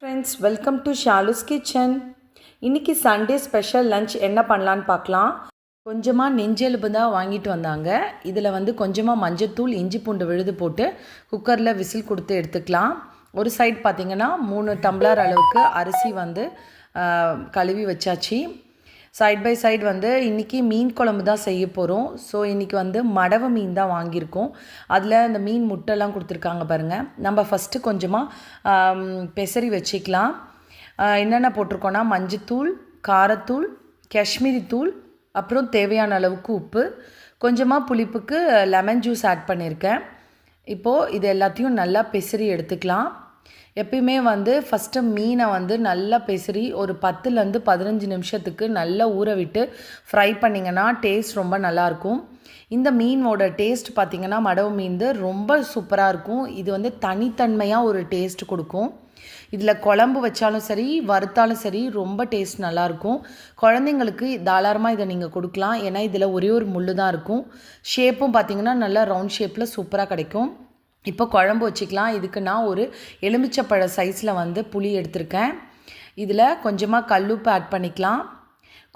Friends, welcome to Shalu's kitchen. இன்றைக்கி Sunday special lunch என்ன பண்ணலான்னு பார்க்கலாம். கொஞ்சமாக நெஞ்செலும்பு தான் வாங்கிட்டு வந்தாங்க. இதில் கொஞ்சமாக மஞ்சத்தூள், இஞ்சி பூண்டு விழுது போட்டு குக்கரில் விசில் கொடுத்து எடுத்துக்கலாம். ஒரு சைட் பார்த்திங்கன்னா 3 டம்ளர் அளவுக்கு அரிசி கழுவி வச்சாச்சு. சைட் பை சைடு இன்றைக்கி மீன் குழம்பு தான் செய்ய போகிறோம். ஸோ இன்றைக்கி மடவு மீன் தான் வாங்கியிருக்கோம். அதில் இந்த மீன் முட்டைலாம் கொடுத்துருக்காங்க பாருங்கள். நம்ம ஃபஸ்ட்டு கொஞ்சமாக பெசரி வச்சுக்கலாம். என்னென்ன போட்டிருக்கோன்னா மஞ்சத்தூள், காரத்தூள், காஷ்மீரி தூள், அப்புறம் தேவையான அளவுக்கு உப்பு, கொஞ்சமாக புளிப்புக்கு லெமன் ஜூஸ் ஆட் பண்ணியிருக்கேன். இப்போது இது எல்லாத்தையும் நல்லா பெசரி எடுத்துக்கலாம். எப்பயுமே ஃபஸ்ட்டு மீனை நல்லா பெசரி ஒரு 10லேருந்து 15 நிமிஷத்துக்கு நல்லா ஊற விட்டு ஃப்ரை பண்ணிங்கன்னா டேஸ்ட் ரொம்ப நல்லாயிருக்கும். இந்த மீனோட டேஸ்ட் பார்த்திங்கன்னா மடவு மீன் ரொம்ப சூப்பராக இருக்கும். இது தனித்தன்மையாக ஒரு டேஸ்ட் கொடுக்கும். இதில் குழம்பு வச்சாலும் சரி, வறுத்தாலும் சரி, ரொம்ப டேஸ்ட் நல்லாயிருக்கும். குழந்தைங்களுக்கு தாராளமாக இதை நீங்கள் கொடுக்கலாம். ஏன்னா இதில் ஒரே ஒரு முள் தான் இருக்கும். ஷேப்பும் பார்த்திங்கன்னா நல்லா ரவுண்ட் ஷேப்பில் சூப்பராக கிடைக்கும். இப்போ குழம்பு வச்சுக்கலாம். இதுக்கு நான் ஒரு எலுமிச்சப்பழ சைஸில் புளி எடுத்திருக்கேன். இதில் கொஞ்சமாக கல்லுப்பு ஆட் பண்ணிக்கலாம்.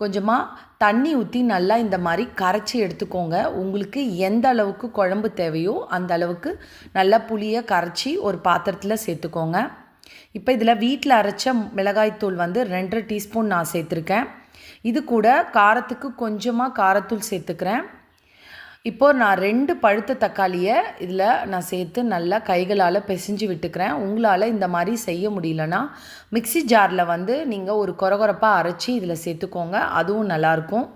கொஞ்சமாக தண்ணி ஊற்றி நல்லா இந்த மாதிரி கரைச்சி எடுத்துக்கோங்க. உங்களுக்கு எந்த அளவுக்கு குழம்பு தேவையோ அந்த அளவுக்கு நல்லா புளியை கரைச்சி ஒரு பாத்திரத்தில் சேர்த்துக்கோங்க. இப்போ இதில் வீட்டில் அரைச்ச மிளகாய்த்தூள் 2.5 டீஸ்பூன் நான் சேர்த்துருக்கேன். இது கூட காரத்துக்கு கொஞ்சமாக காரத்தூள் சேர்த்துக்கிறேன். இப்போது நான் 2 பழுத்த தக்காளியை இதில் நான் சேர்த்து நல்லா கைகளால் பிசைஞ்சு விட்டுக்கிறேன். உங்களால் இந்த மாதிரி செய்ய முடியலன்னா மிக்ஸி ஜாரில் நீங்கள் ஒரு கொரகொரப்பாக அரைச்சி இதில் சேர்த்துக்கோங்க. அதுவும் நல்லாயிருக்கும்.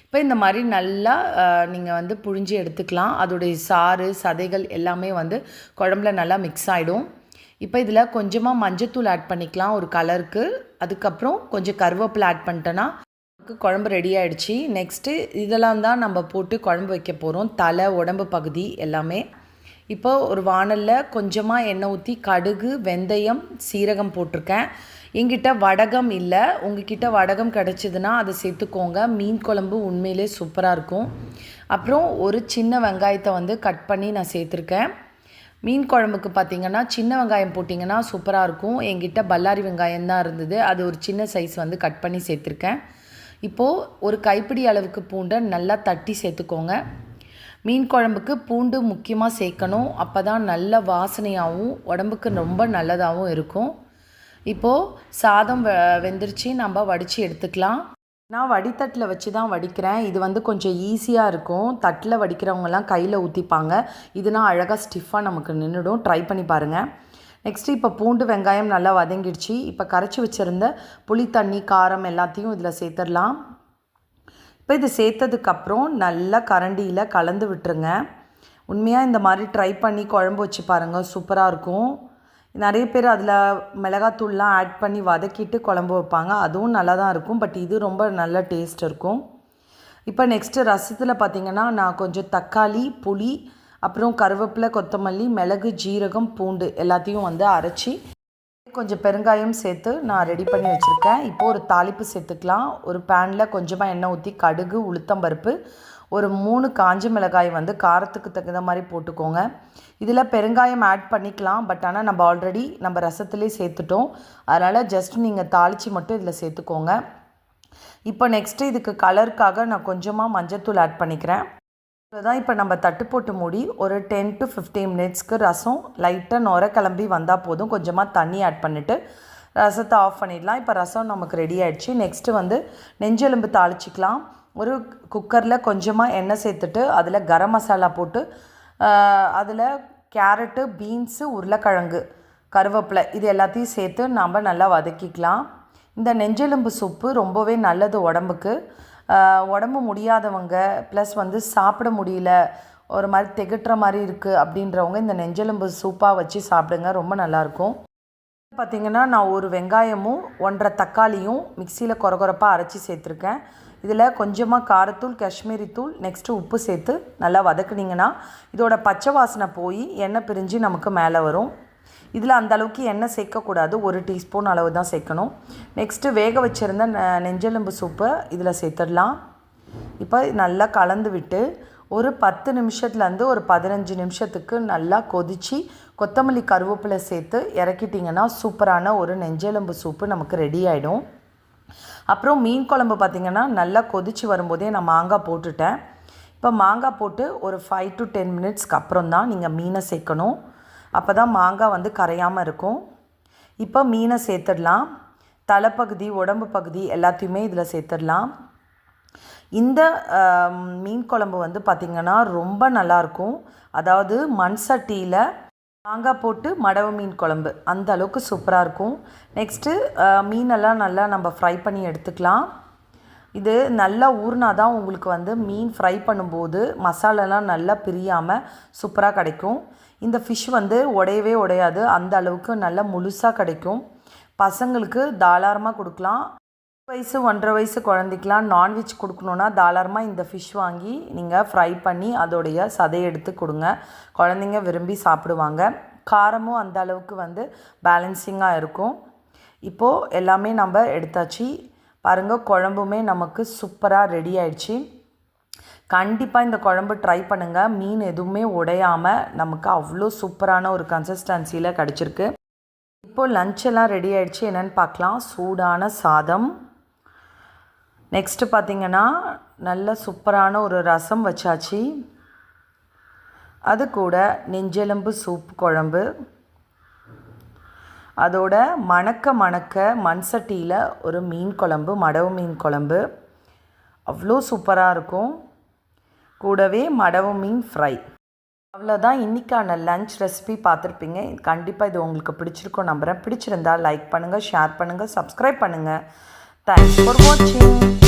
இப்போ இந்த மாதிரி நல்லா நீங்கள் புழிஞ்சு எடுத்துக்கலாம். அதோடைய சாறு, சதைகள் எல்லாமே குழம்புல நல்லா மிக்ஸ் ஆகிடும். இப்போ இதில் கொஞ்சமாக மஞ்சத்தூள் ஆட் பண்ணிக்கலாம் ஒரு கலருக்கு. அதுக்கப்புறம் கொஞ்சம் கருவேப்பிலை ஆட் பண்ணிட்டேன்னா குழம்பு ரெடி ஆகிடுச்சு. நெக்ஸ்ட்டு இதெல்லாம் தான் நம்ம போட்டு குழம்பு வைக்க போகிறோம். தலை, உடம்பு பகுதி எல்லாமே. இப்போ ஒரு வாணலில் கொஞ்சமாக எண்ணெய் ஊற்றி கடுகு, வெந்தயம், சீரகம் போட்டிருக்கேன். எங்கிட்ட வடகம் இல்லை. உங்ககிட்ட வடகம் கிடச்சிதுன்னா அதை சேர்த்துக்கோங்க. மீன் குழம்பு உண்மையிலே சூப்பராக இருக்கும். அப்புறம் ஒரு சின்ன வெங்காயத்தை கட் பண்ணி நான் சேர்த்துருக்கேன். மீன் குழம்புக்கு பார்த்திங்கன்னா சின்ன வெங்காயம் போட்டிங்கன்னா சூப்பராக இருக்கும். என்கிட்ட பல்லாரி வெங்காயம் தான் இருந்தது. அது ஒரு சின்ன சைஸ் கட் பண்ணி சேர்த்துருக்கேன். இப்போது ஒரு கைப்பிடி அளவுக்கு பூண்டை நல்லா தட்டி சேர்த்துக்கோங்க. மீன் குழம்புக்கு பூண்டு முக்கியமாக சேர்க்கணும். அப்போ தான் நல்ல வாசனையாகவும் உடம்புக்கு ரொம்ப நல்லதாகவும் இருக்கும். இப்போது சாதம் வெந்துருச்சு, நம்ம வடித்து எடுத்துக்கலாம். நான் வடித்தட்டில் வச்சு தான் வடிக்கிறேன். இது கொஞ்சம் ஈஸியாக இருக்கும். தட்டில் வடிக்கிறவங்கலாம் கையில் ஊற்றிப்பாங்க. இதுனா அழகாக ஸ்டிஃபாக நமக்கு நின்றுடும். ட்ரை பண்ணி பாருங்கள். நெக்ஸ்ட்டு இப்போ பூண்டு, வெங்காயம் நல்லா வதங்கிடுச்சு. இப்போ கரைச்சி வச்சுருந்த புளி தண்ணி, காரம் எல்லாத்தையும் இதில் சேர்த்துடலாம். இப்போ இது சேர்த்ததுக்கப்புறம் நல்லா கரண்டியில் கலந்து விட்டுருங்க. உண்மையாக இந்த மாதிரி ட்ரை பண்ணி குழம்பு வச்சு பாருங்கள், சூப்பராக இருக்கும். நிறைய பேர் அதில் மிளகாத்தூள்லாம் ஆட் பண்ணி வதக்கிட்டு குழம்பு வைப்பாங்க. அதுவும் நல்லா தான் இருக்கும். பட் இது ரொம்ப நல்ல டேஸ்ட் இருக்கும். இப்போ நெக்ஸ்ட்டு ரசத்தில் பார்த்திங்கன்னா நான் கொஞ்சம் தக்காளி, புளி, அப்புறம் கருவேப்பிலை, கொத்தமல்லி, மிளகு, ஜீரகம், பூண்டு எல்லாத்தையும் அரைச்சி கொஞ்சம் பெருங்காயம் சேர்த்து நான் ரெடி பண்ணி வச்சுருக்கேன். இப்போது ஒரு தாளிப்பு சேர்த்துக்கலாம். ஒரு பேனில் கொஞ்சமாக எண்ணெய் ஊற்றி கடுகு, உளுத்தம்பருப்பு, ஒரு 3 காஞ்ச மிளகாய் காரத்துக்கு தகுந்த மாதிரி போட்டுக்கோங்க. இதில் பெருங்காயம் ஆட் பண்ணிக்கலாம். பட் ஆனால் நம்ம ஆல்ரெடி ரசத்துலேயே சேர்த்துட்டோம். அதனால் ஜஸ்ட் நீங்கள் தாளித்து மட்டும் இதில் சேர்த்துக்கோங்க. இப்போ நெக்ஸ்ட்டு இதுக்கு கலருக்காக நான் கொஞ்சமாக மஞ்சத்தூள் ஆட் பண்ணிக்கிறேன். தான் இப்போ நம்ம தட்டு போட்டு மூடி ஒரு 10 to 15 மினிட்ஸ்க்கு ரசம் லைட்டாக நுர கிளம்பி வந்தால் போதும். கொஞ்சமாக தண்ணி ஆட் பண்ணிவிட்டு ரசத்தை ஆஃப் பண்ணிடலாம். இப்போ ரசம் நமக்கு ரெடி ஆகிடுச்சு. நெக்ஸ்ட்டு நெஞ்செலும்பு தாளிச்சிக்கலாம். ஒரு குக்கரில் கொஞ்சமாக எண்ணெய் சேர்த்துட்டு அதில் கரம் மசாலா போட்டு அதில் கேரட்டு, பீன்ஸு, உருளைக்கிழங்கு, கருவேப்பிலை இது எல்லாத்தையும் சேர்த்து நாம் நல்லா வதக்கிக்கலாம். இந்த நெஞ்செலும்பு சூப்பு ரொம்பவே நல்லது உடம்புக்கு. உடம்பு முடியாதவங்க ப்ளஸ் சாப்பிட முடியல, ஒரு மாதிரி திகட்டுற மாதிரி இருக்குது அப்படின்றவங்க இந்த நெஞ்செலும்பு சூப்பாக வச்சு சாப்பிடுங்க, ரொம்ப நல்லாயிருக்கும். பார்த்திங்கன்னா நான் ஒரு வெங்காயமும் 1.5 தக்காளியும் மிக்சியில் கொரகொரப்பாக அரைச்சி சேர்த்துருக்கேன். இதில் கொஞ்சமாக காரத்தூள், காஷ்மீரி தூள், நெக்ஸ்ட்டு உப்பு சேர்த்து நல்லா வதக்குனிங்கன்னா இதோட பச்சை வாசனை போய் எண்ணெய் பிரிஞ்சு நமக்கு மேலே வரும். இதில் அந்தளவுக்கு எண்ணெய் சேர்க்கக்கூடாது. 1 டீஸ்பூன் அளவு தான் சேர்க்கணும். நெக்ஸ்ட்டு வேக வச்சுருந்த நெஞ்செலும்பு சூப்பை இதில் சேர்த்துடலாம். இப்போ நல்லா கலந்து விட்டு ஒரு 10 நிமிஷத்துலேருந்து ஒரு 15 நிமிஷத்துக்கு நல்லா கொதித்து கொத்தமல்லி கருவேப்பிலை சேர்த்து இறக்கிட்டிங்கன்னா சூப்பரான ஒரு நெஞ்செலும்பு சூப்பு நமக்கு ரெடி ஆகிடும். அப்புறம் மீன் குழம்பு பார்த்திங்கன்னா நல்லா கொதித்து வரும்போதே நான் மாங்காய் போட்டுட்டேன். இப்போ மாங்காய் போட்டு ஒரு 5 to 10 மினிட்ஸ்க்கு அப்புறம் தான் நீங்கள் மீனை சேர்க்கணும். அப்போ தான் மாங்காய் வந்து கரையாமல் இருக்கும். இப்போ மீனை சேர்த்துடலாம். தலைப்பகுதி உடம்பு பகுதி எல்லாத்தையுமே இதில் சேர்த்துடலாம். இந்த மீன் குழம்பு வந்து பார்த்திங்கன்னா ரொம்ப நல்லாயிருக்கும். அதாவது மண் சட்டியில் மாங்காய் போட்டு மடவு மீன் குழம்பு அந்த அளவுக்கு சூப்பராக இருக்கும். நெக்ஸ்ட்டு மீனெல்லாம் நல்லா நம்ம ஃப்ரை பண்ணி எடுத்துக்கலாம். இது நல்லா ஊறினா தான் உங்களுக்கு வந்து மீன் ஃப்ரை பண்ணும்போது மசாலாலாம் நல்லா பிரியாமல் சூப்பராக கிடைக்கும். இந்த ஃபிஷ் வந்து உடையவே உடையாது, அந்த அளவுக்கு நல்லா முழுசாக கிடைக்கும். பசங்களுக்கு தாராளமாக கொடுக்கலாம். 1 வயசு 1.5 வயசு குழந்தைக்கெலாம் நான்வெஜ் கொடுக்கணுன்னா தாராளமாக இந்த ஃபிஷ் வாங்கி நீங்கள் ஃப்ரை பண்ணி அதோடைய சதையை எடுத்து கொடுங்க. குழந்தைங்க விரும்பி சாப்பிடுவாங்க. காரமும் அந்த அளவுக்கு வந்து பேலன்சிங்காக இருக்கும். இப்போது எல்லாமே நம்ம எடுத்தாச்சு. பாருங்கள், குழம்புமே நமக்கு சூப்பராக ரெடி ஆயிடுச்சு. கண்டிப்பாக இந்த குழம்பு ட்ரை பண்ணுங்கள். மீன் எதுவுமே உடையாமல் நமக்கு அவ்வளோ சூப்பரான ஒரு கன்சிஸ்டன்சியில் கிடச்சிருக்கு. இப்போது லஞ்செல்லாம் ரெடி ஆகிடுச்சு. என்னென்னு பார்க்கலாம். சூடான சாதம், நெக்ஸ்ட்டு பார்த்திங்கன்னா நல்ல சூப்பரான ஒரு ரசம் வச்சாச்சு. அது கூட நெஞ்செலும்பு சூப் குழம்பு, அதோட மணக்க மண் சட்டியில் ஒரு மீன் குழம்பு, மடவு மீன் குழம்பு அவ்வளோ சூப்பராக இருக்கும். கூடவே மடவு மீன் ஃப்ரை. அவ்வளோதான் இன்றைக்கான லன்ச் ரெசிபி பார்த்துருப்பீங்க. கண்டிப்பாக இது உங்களுக்கு பிடிச்சிருக்கும் நம்புகிறேன். பிடிச்சிருந்தால் லைக் பண்ணுங்கள், ஷேர் பண்ணுங்கள், சப்ஸ்கிரைப் பண்ணுங்கள். தேங்க்ஸ் ஃபார் வாட்சிங்.